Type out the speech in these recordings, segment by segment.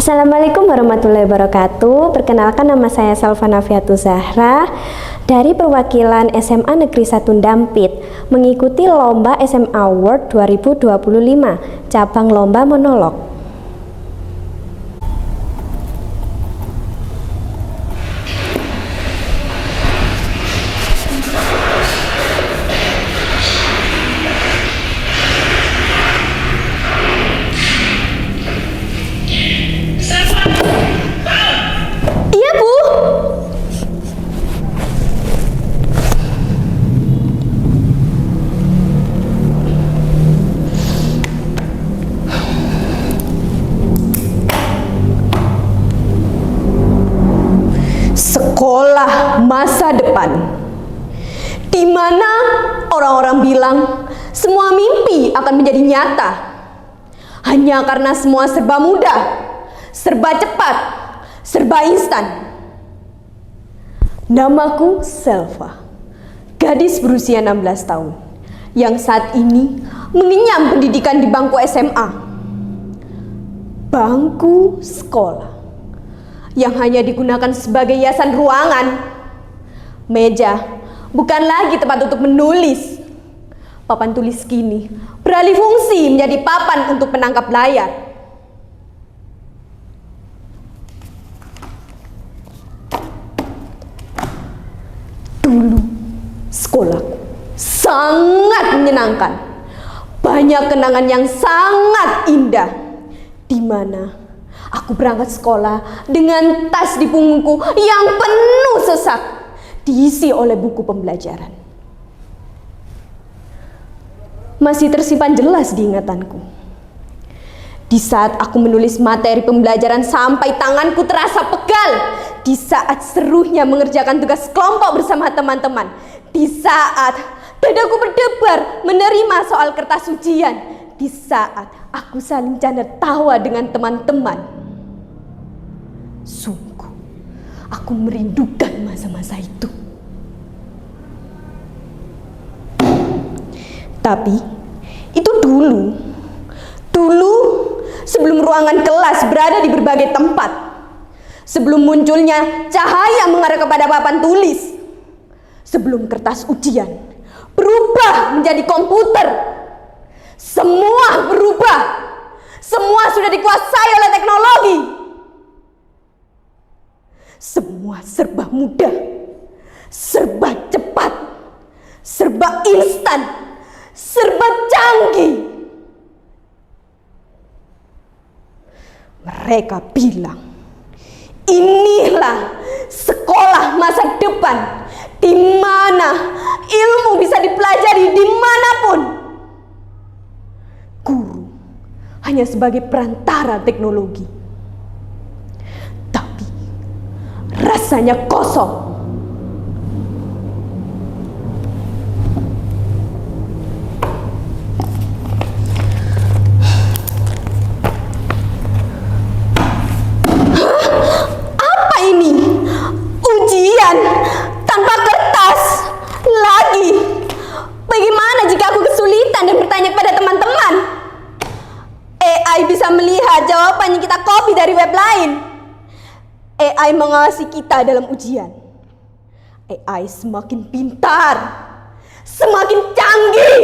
Assalamualaikum warahmatullahi wabarakatuh. Perkenalkan, nama saya Salva Nafiatu Zahra dari perwakilan SMA Negeri 1 Dampit, mengikuti lomba SMA Award 2025 cabang lomba monolog. Iya, Bu. Sekolah masa depan, di mana orang-orang bilang semua mimpi akan menjadi nyata hanya karena semua serba mudah, serba cepat, serba instan. Namaku Salva, gadis berusia 16 tahun yang saat ini mengenyam pendidikan di bangku SMA. Bangku sekolah yang hanya digunakan sebagai hiasan ruangan. Meja bukan lagi tempat untuk menulis. Papan tulis kini beralih fungsi menjadi papan untuk menangkap layar. Dulu sekolahku sangat menyenangkan. Banyak kenangan yang sangat indah, di mana aku berangkat sekolah dengan tas di punggungku yang penuh sesak, diisi oleh buku pembelajaran. Masih tersimpan jelas di ingatanku. Di saat aku menulis materi pembelajaran sampai tanganku terasa pegal, di saat serunya mengerjakan tugas kelompok bersama teman-teman, di saat dadaku berdebar menerima soal kertas ujian, di saat aku saling canda tawa dengan teman-teman. Sungguh, aku merindukan masa-masa itu. Tapi, itu dulu sebelum ruangan kelas berada di berbagai tempat. Sebelum munculnya cahaya mengarah kepada papan tulis. Sebelum kertas ujian berubah menjadi komputer. Semua berubah. Semua sudah dikuasai oleh teknologi. Semua serba mudah, serba cepat, serba instan, serba canggih. Mereka bilang, inilah sekolah masa depan, di mana ilmu bisa dipelajari dimanapun. Guru hanya sebagai perantara teknologi, tapi rasanya kosong. Ujian tanpa kertas lagi. Bagaimana jika aku kesulitan dan bertanya kepada teman-teman? AI bisa melihat jawaban yang kita copy dari web lain. AI mengawasi kita dalam ujian. AI semakin pintar, semakin canggih.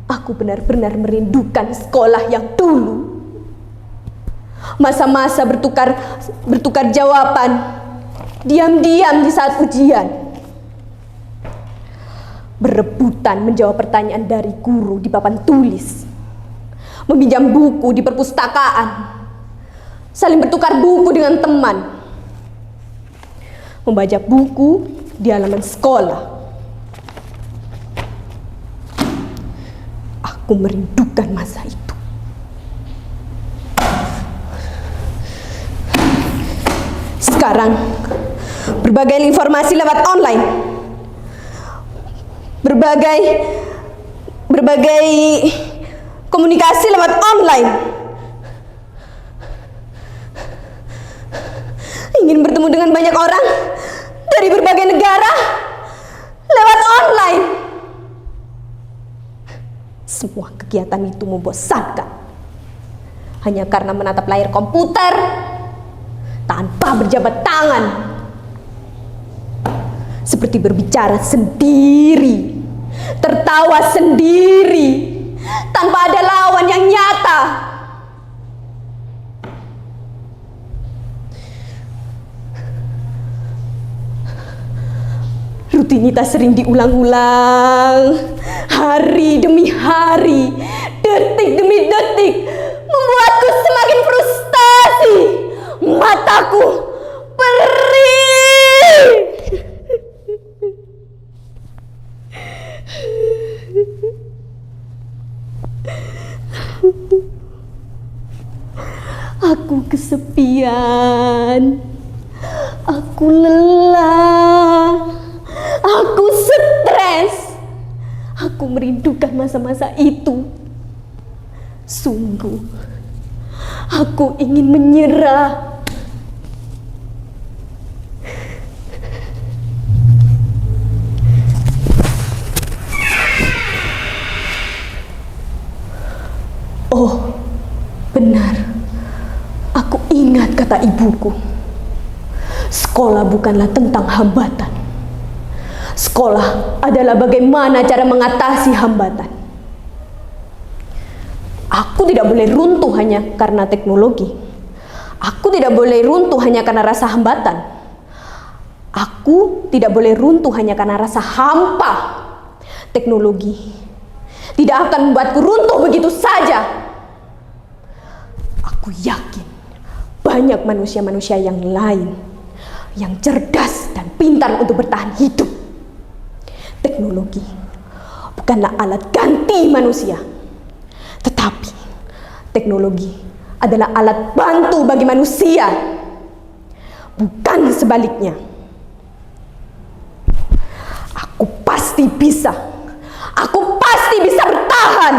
Aku benar-benar merindukan sekolah yang dulu. Masa-masa bertukar jawaban, diam-diam di saat ujian. Berebutan menjawab pertanyaan dari guru di papan tulis. Meminjam buku di perpustakaan. Saling bertukar buku dengan teman. Membaca buku di halaman sekolah. Aku merindukan masa itu. Sekarang, berbagai informasi lewat online. Berbagai komunikasi lewat online. Ingin bertemu dengan banyak orang dari berbagai negara lewat online. Semua kegiatan itu membosankan. Hanya karena menatap layar komputer tanpa berjabat tangan. Seperti berbicara sendiri, tertawa sendiri, tanpa ada lawan yang nyata. Rutinitas sering diulang-ulang, hari demi hari, detik demi detik, membuatku semakin frustasi. Mataku perih. Aku kesepian. Aku lelah. Aku stres. Aku merindukan masa-masa itu. Sungguh, aku ingin menyerah. Oh, benar. Aku ingat kata ibuku. Sekolah bukanlah tentang hambatan. Sekolah adalah bagaimana cara mengatasi hambatan. Aku tidak boleh runtuh hanya karena teknologi. Aku tidak boleh runtuh hanya karena rasa hambatan. Aku tidak boleh runtuh hanya karena rasa hampa. Teknologi tidak akan membuatku runtuh begitu saja. Aku yakin banyak manusia-manusia yang lain yang cerdas dan pintar untuk bertahan hidup. Teknologi bukanlah alat ganti manusia, tetapi teknologi adalah alat bantu bagi manusia, bukan sebaliknya. Aku pasti bisa bertahan.